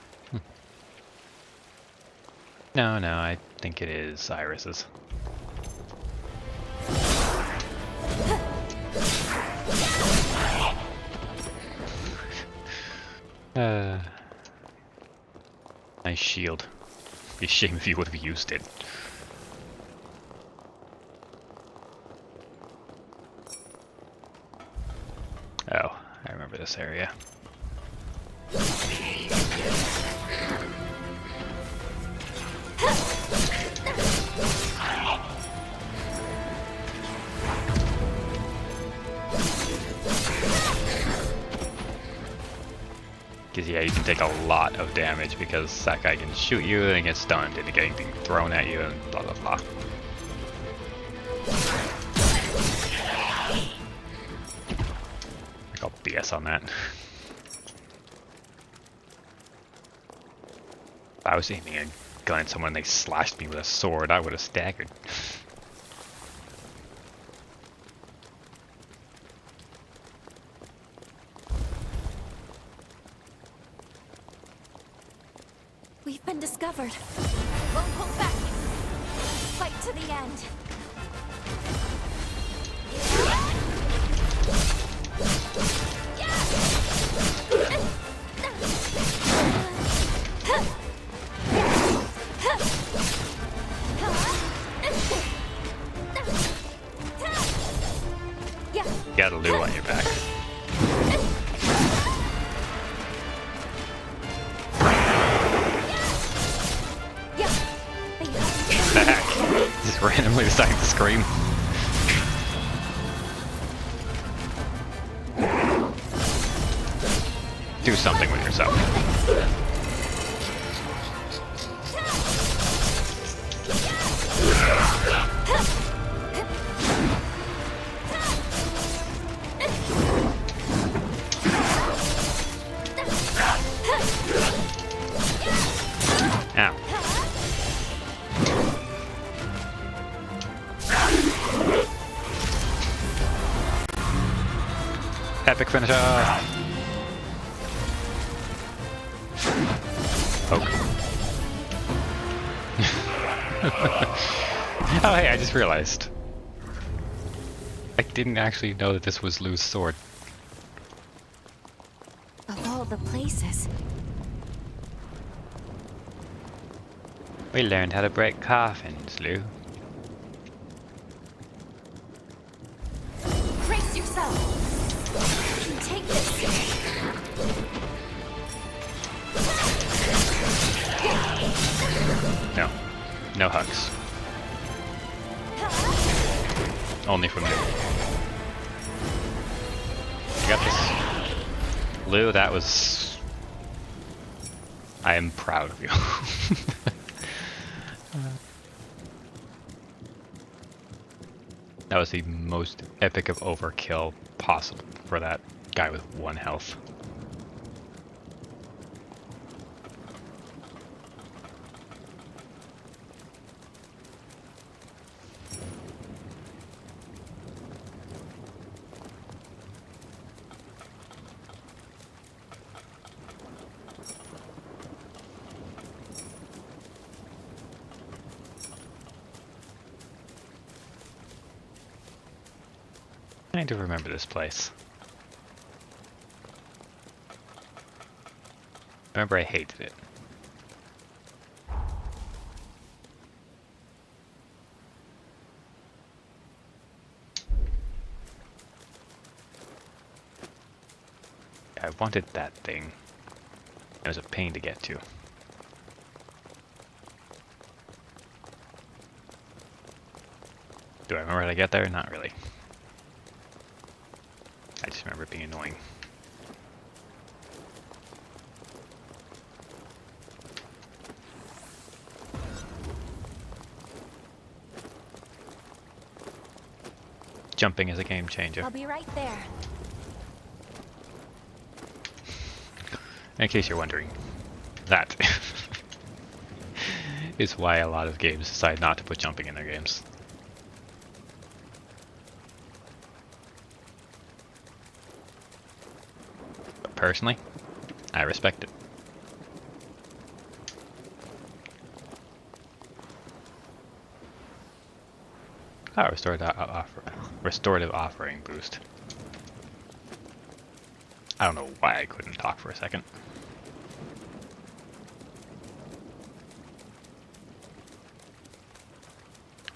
No, I think it is Iris's. Nice shield. Be a shame if you would have used it. Oh, I remember this area. Because yeah, you can take a lot of damage because that guy can shoot you and get stunned and get anything thrown at you and blah blah blah. I call BS on that. If I was aiming a gun at someone and they slashed me with a sword, I would have staggered. We've been discovered. Won't hold back. Fight to the end. You got a Lou on your back. The heck? Just randomly decided to scream. Do something with yourself. Ow. Epic finisher! Poke. Oh hey, I just realized. I didn't actually know that this was Lou's sword. Of all the places. We learned how to break coffins, Lou. Brace yourself! You can take this! No. No hugs. Only from Lou. You got this. Lou, that was... I am proud of you. That was the most epic of overkill possible for that guy with 1 health. I need to remember this place. Remember, I hated it. I wanted that thing. It was a pain to get to. Do I remember how to get there? Not really. I just remember it being annoying. Jumping is a game changer. I'll be right there. In case you're wondering, that is why a lot of games decide not to put jumping in their games. But personally, I respect it. Oh, restorative offering boost. I don't know why I couldn't talk for a second.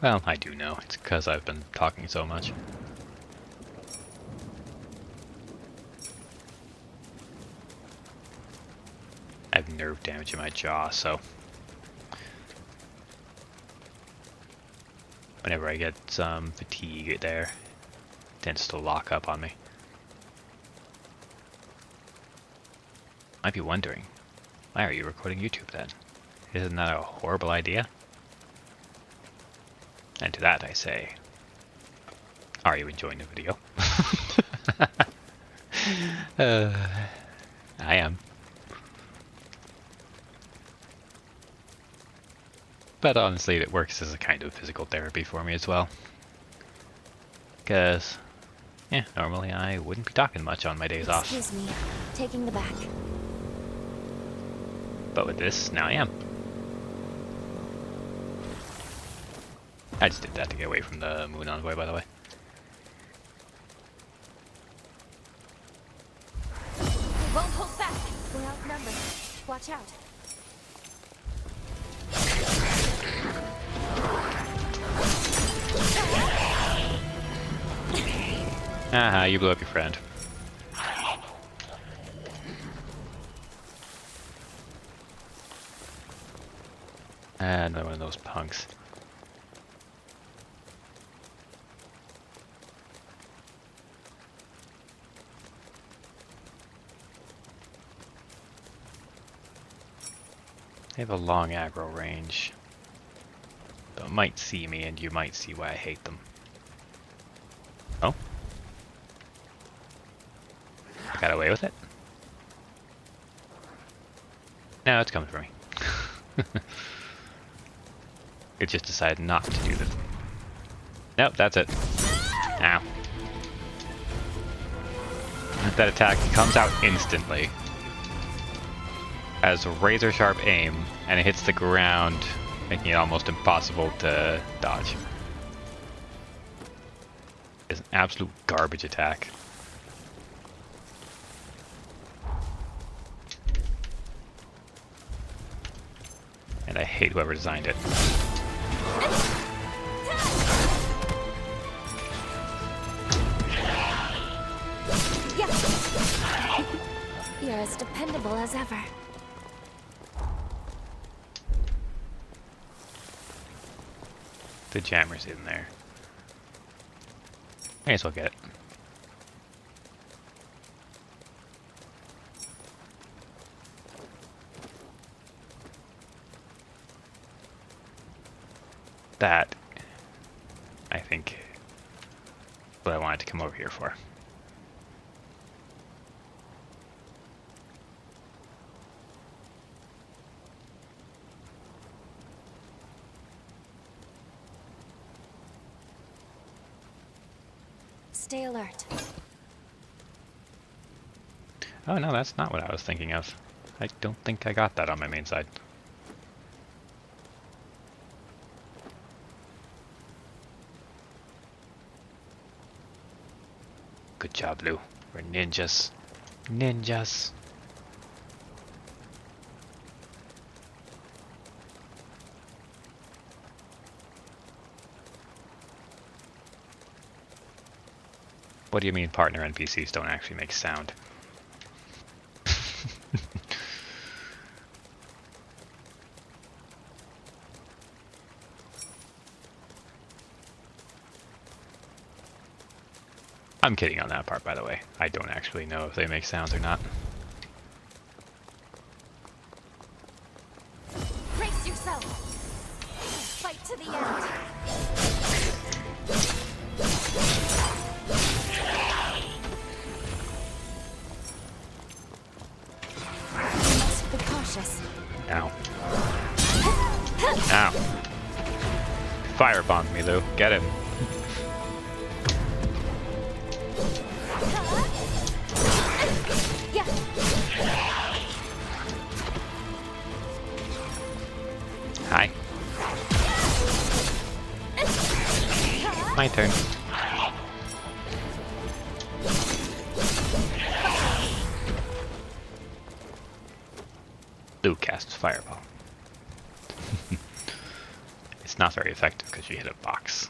Well, I do know. It's because I've been talking so much. I have nerve damage in my jaw, so whenever I get some fatigue there, it tends to lock up on me. Might be wondering, why are you recording YouTube then? Isn't that a horrible idea? And to that I say, are you enjoying the video? I am. But honestly, it works as a kind of physical therapy for me as well. Because, yeah, normally I wouldn't be talking much on my days off. Excuse me, taking the back. But with this, now I am. I just did that to get away from the moon envoy, by the way. We won't hold back. We're outnumbered. Watch out. Haha, you blew up your friend. Another one of those punks. They have a long aggro range. They might see me, and you might see why I hate them. Oh? I got away with it? No, it's coming for me. It just decided not to do that. Nope, that's it. Ow. That attack comes out instantly. Has a razor sharp aim, and it hits the ground, making it almost impossible to dodge. It's an absolute garbage attack. And I hate whoever designed it. You're as dependable as ever. The jammer's in there. May as well get it. That, I think, what I wanted to come over here for. Stay alert. Oh no, that's not what I was thinking of. I don't think I got that on my main side. Good job, Lou. We're ninjas. Ninjas. What do you mean partner NPCs don't actually make sound? I'm kidding on that part, by the way. I don't actually know if they make sounds or not. Brace yourself! Fight to the end! You must be cautious. Ow. Ow. Firebombed me, Lou. Get him. Yeah. Hi. My turn. Lou casts Fireball. It's not very effective because you hit a box.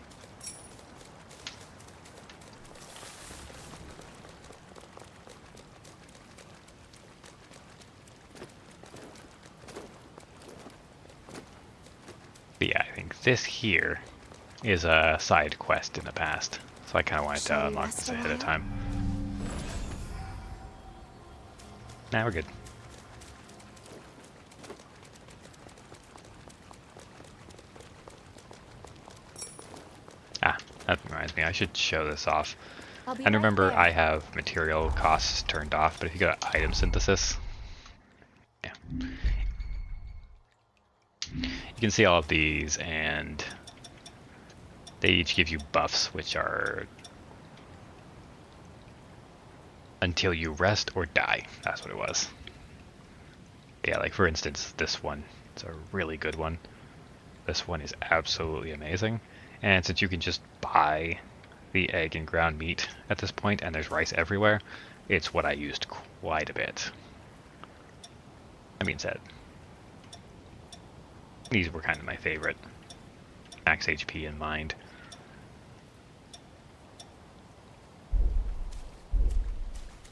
But yeah, I think this here is a side quest in the past. So I kind of wanted to unlock this ahead of time. Now we're good. Ah, that reminds me, I should show this off. And remember, I have material costs turned off, but if you go to item synthesis, yeah. You can see all of these, and they each give you buffs, which are until you rest or die. That's what it was. Yeah, like for instance, this one. It's a really good one. This one is absolutely amazing. And since you can just buy the egg and ground meat at this point, and there's rice everywhere, it's what I used quite a bit. That being said, these were kind of my favorite. Max HP in mind.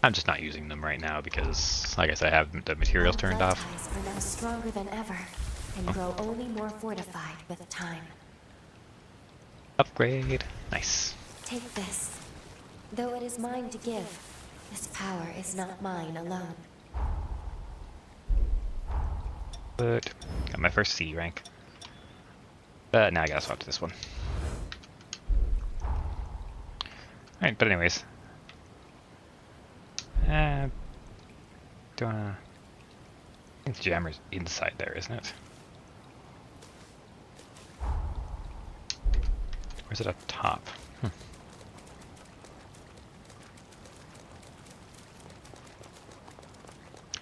I'm just not using them right now because, like I said, I have the materials turned off. Are now stronger than ever and grow only more fortified with time. Upgrade. Nice. Take this. Though it is mine to give, this power is not mine alone. But got my first C rank. But now I gotta swap to this one. Alright, but anyways. I think the jammer's inside there, isn't it? Or is it up top?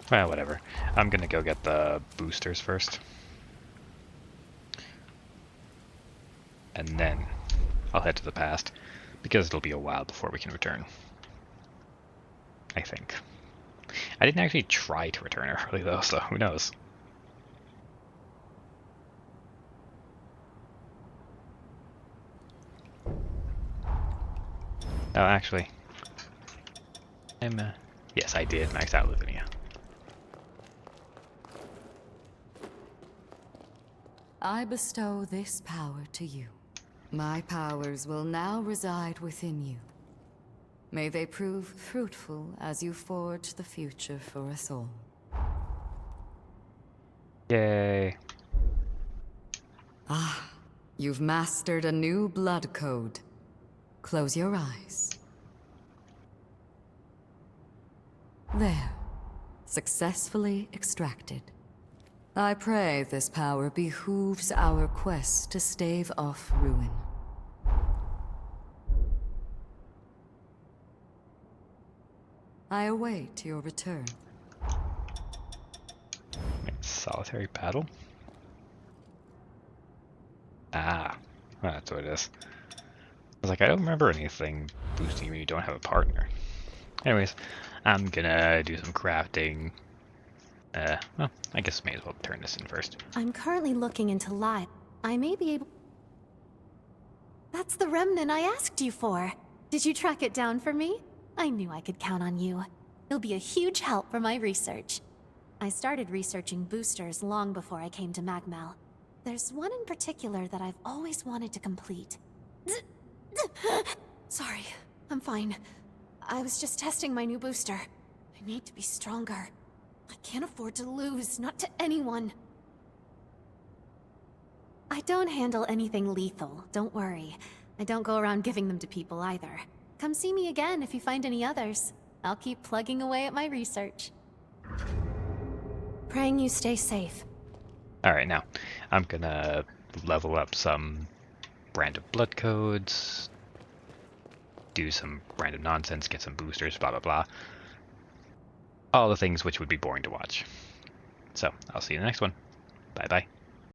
Well, whatever. I'm gonna go get the boosters first. And then I'll head to the past, because it'll be a while before we can return. I think. I didn't actually try to return early though, so who knows. Oh, actually. Yes, I did max out Lavinia. I bestow this power to you. My powers will now reside within you. May they prove fruitful as you forge the future for us all. Yay. Ah, you've mastered a new blood code. Close your eyes. There. Successfully extracted. I pray this power behooves our quest to stave off ruin. I await your return. Solitary battle? Ah, well, that's what it is. I was like, I don't remember anything boosting you when you don't have a partner. Anyways, I'm gonna do some crafting. Well, I guess may as well turn this in first. I'm currently looking into live. I may be able... That's the remnant I asked you for. Did you track it down for me? I knew I could count on you. You'll be a huge help for my research. I started researching boosters long before I came to Magmel. There's one in particular that I've always wanted to complete. Sorry, I'm fine. I was just testing my new booster. I need to be stronger. I can't afford to lose, not to anyone. I don't handle anything lethal, don't worry. I don't go around giving them to people either. Come see me again if you find any others. I'll keep plugging away at my research. Praying you stay safe. Alright, now, I'm gonna level up some random blood codes, do some random nonsense, get some boosters, blah blah blah. All the things which would be boring to watch. So, I'll see you in the next one. Bye bye.